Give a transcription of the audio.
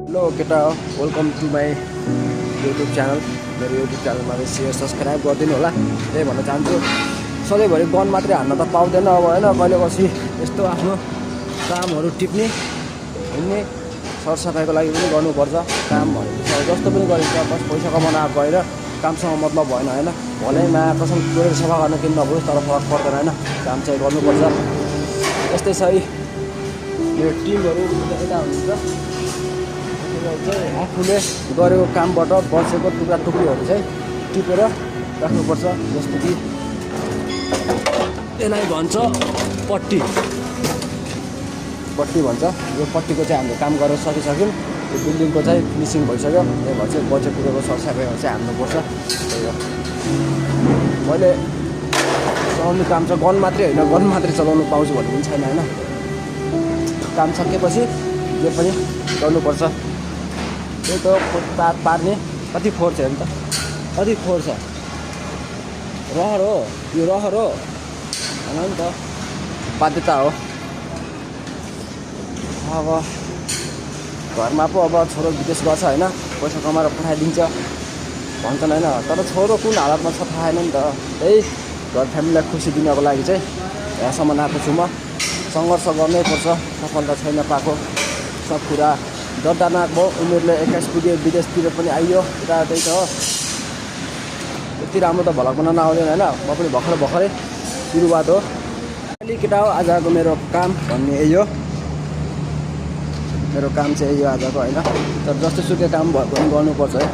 Hello केटा हो, welcome to my YouTube channel. मेरो युट्युब च्यानलमा सेयर सब्सक्राइब गरिदिनु होला, त्यही भन्न चाहन्छु। सधैँभरि गन मात्रै हान्न त पाउँदैन अब होइन, कहिले पछि यस्तो आफ्नो कामहरू टिप्ने हिँड्ने सरसफाइको लागि पनि गर्नुपर्छ। काम भनेपछि जस्तो पनि गरिन्छ, बस पैसा कमाउन आएको होइन, कामसँग मतलब भएन होइन। भने माया कसम टोइलेट सफा गर्न किन नभए तर फरक पर्दैन होइन, काम चाहिँ गर्नुपर्छ। यस्तै छ है मेरो टिमहरू यता हुनुहुन्छ। आफूले गरेको कामबाट बसेको टुक्रा टुक्रीहरू चाहिँ टिपेर राख्नुपर्छ। जस्तो कि यसलाई भन्छ पट्टी भन्छ। यो पट्टीको चाहिँ हामीले काम गरेर सकिसक्यौँ। यो बिल्डिङको चाहिँ फिनिसिङ भइसक्यो, त्यही भएर चाहिँ बजेट पुगेको सरसफाइहरू चाहिँ हाल्नुपर्छ। त्यही हो मैले चलाउने काम चाहिँ गन मात्रै होइन, गन मात्रै चलाउनु पाउँछु भन्ने पनि छैन होइन। काम सकेपछि जे पनि गर्नुपर्छ। त्यही त पार्ने कति फोहोर छ हेर्नु त, कति फोहोर छ। रहर हो यो, रहर हो होइन नि त, बाध्यता हो। अब घरमा पो अब छोरो विदेश गर्छ होइन, पैसा कमाएर पठाइदिन्छ भन्छन् होइन, तर छोरो कुन हालतमा छ थाहा छैन नि त। त्यही घर फ्यामिलीलाई खुसी दिनको लागि चाहिँ यहाँसम्म आएको छु म। सङ्घर्ष गर्नै पर्छ, सफलता छैन पाएको। सब कुरा दर्दनाक भयो। उमेरले 21 पुग्यो, विदेशतिर पनि आइयो, यता त्यही त हो। यति राम्रो त भलक बनाउन आउँदैन होइन, म पनि भर्खरै सुरुवात हो। अहिले केटा हो, आजको मेरो काम भन्ने यही हो। मेरो काम चाहिँ यही हो आजको होइन, तर जस्तो सुकै काम भयो भने गर्नुपर्छ है।